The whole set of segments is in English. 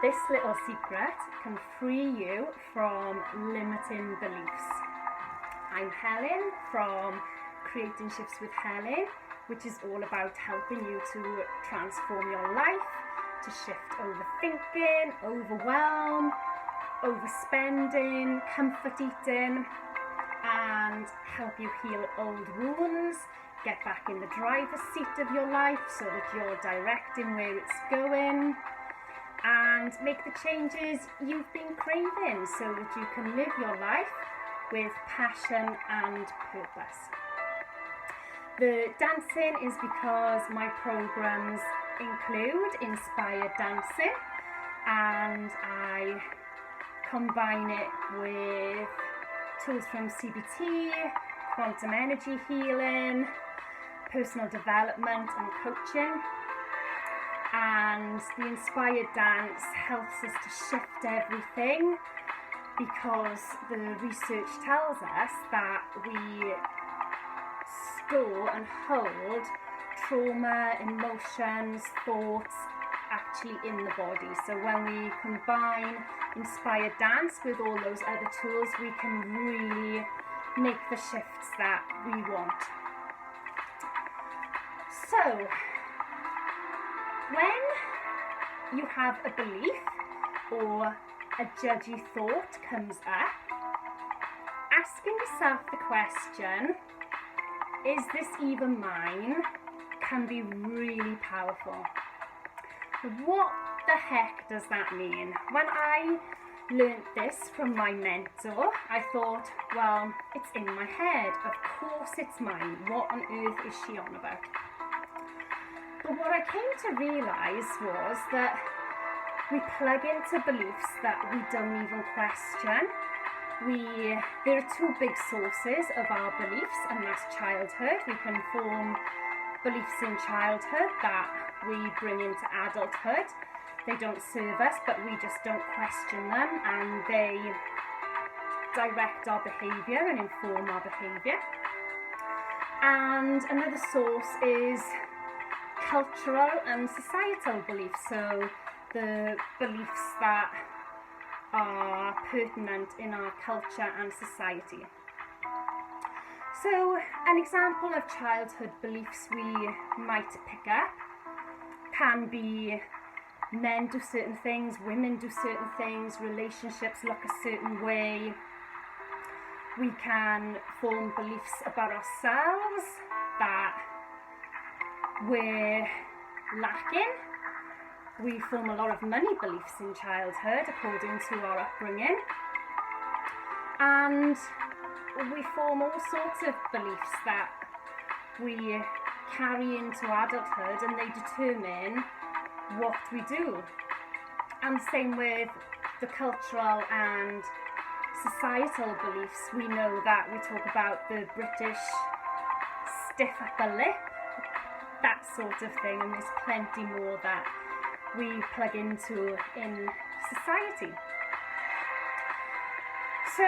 This little secret can free you from limiting beliefs. I'm Helen from Creating Shifts with Helen, which is all about helping you to transform your life, to shift overthinking, overwhelm, overspending, comfort eating, and help you heal old wounds, get back in the driver's seat of your life so that you're directing where it's going, and make the changes you've been craving so that you can live your life with passion and purpose. The dancing is because my programs include inspired dancing, and I combine it with tools from CBT, quantum energy healing, personal development and coaching. And the inspired dance helps us to shift everything, because the research tells us that we store and hold trauma, emotions, thoughts actually in the body. So when we combine inspired dance with all those other tools, we can really make the shifts that we want. So when you have a belief or a judgy thought comes up, asking yourself the question, is this even mine, can be really powerful. What the heck does that mean? When I learnt this from my mentor, I thought, well, it's in my head. Of course it's mine. What on earth is she on about? But what I came to realise was that we plug into beliefs that we don't even question. There are two big sources of our beliefs, and that's childhood. We can form beliefs in childhood that we bring into adulthood. They don't serve us, but we just don't question them, and they direct our behaviour and inform our behaviour. And another source is cultural and societal beliefs, so the beliefs that are pertinent in our culture and society. So an example of childhood beliefs we might pick up can be men do certain things, women do certain things, relationships look a certain way. We can form beliefs about ourselves that we're lacking. We form a lot of money beliefs in childhood according to our upbringing, and we form all sorts of beliefs that we carry into adulthood, and they determine what we do. And same with the cultural and societal beliefs. We know that we talk about the British stiff upper lip, that sort of thing, and there's plenty more that we plug into in society. So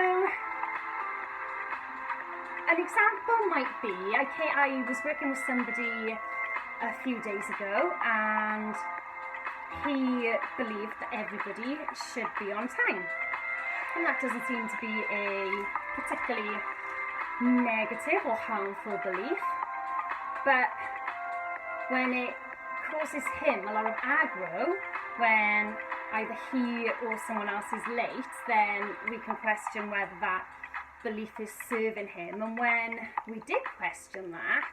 an example might be, I was working with somebody a few days ago, and he believed that everybody should be on time. And that doesn't seem to be a particularly negative or harmful belief, but when it causes him a lot of aggro, when either he or someone else is late, then we can question whether that belief is serving him. And when we did question that,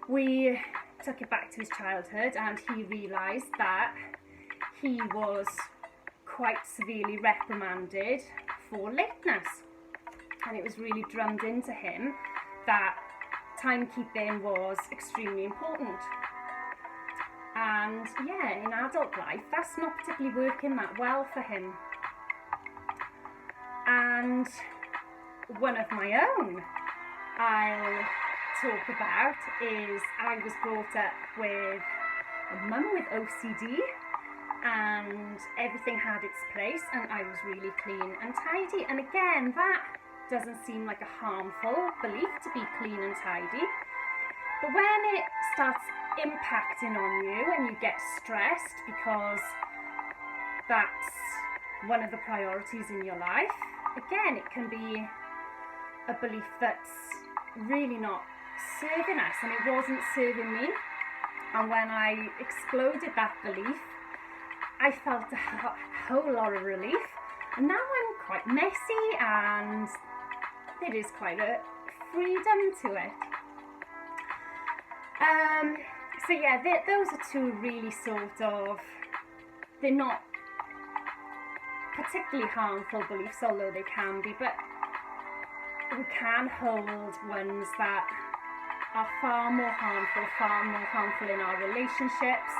we took it back to his childhood, and he realised that he was quite severely reprimanded for lateness, and it was really drummed into him that timekeeping was extremely important. And yeah, in adult life, that's not particularly working that well for him. And one of my own I'll talk about is I was brought up with a mum with OCD, and everything had its place, and I was really clean and tidy. And again, that doesn't seem like a harmful belief, to be clean and tidy. But when it starts impacting on you and you get stressed because that's one of the priorities in your life. Again, it can be a belief that's really not serving us, and it wasn't serving me. And when I exploded that belief, I felt a whole lot of relief. And now I'm quite messy, and there is quite a freedom to it. So yeah, those are two really sort of, they're not particularly harmful beliefs, although they can be, but we can hold ones that are far more harmful in our relationships,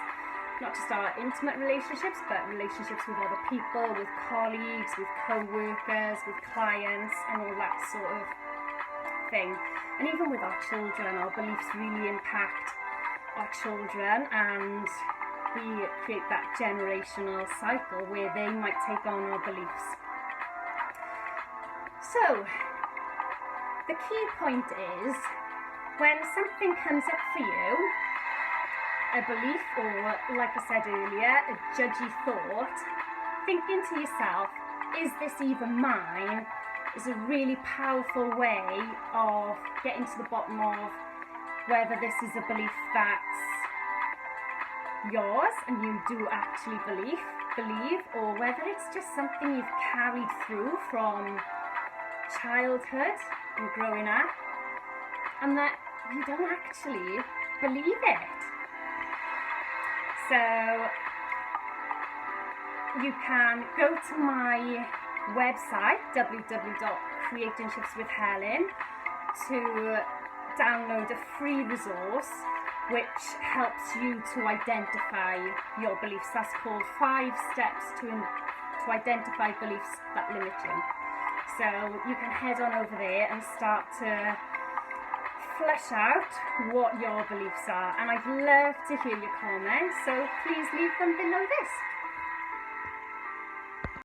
not just our intimate relationships, but relationships with other people, with colleagues, with co-workers, with clients, and all that sort of thing. And even with our children, our beliefs really impact our children, and we create that generational cycle where they might take on our beliefs. So, the key point is, when something comes up for you, a belief, or like I said earlier, a judgy thought, thinking to yourself, is this even mine, is a really powerful way of getting to the bottom of whether this is a belief that's yours and you do actually believe, or whether it's just something you've carried through from childhood and growing up, and that you don't actually believe it. So you can go to my website, www.creatingshiftswithhelen, to download a free resource which helps you to identify your beliefs. That's called 5 Steps to Identify Beliefs That Limit You. So you can head on over there and start to flesh out what your beliefs are. And I'd love to hear your comments, so please leave them below this.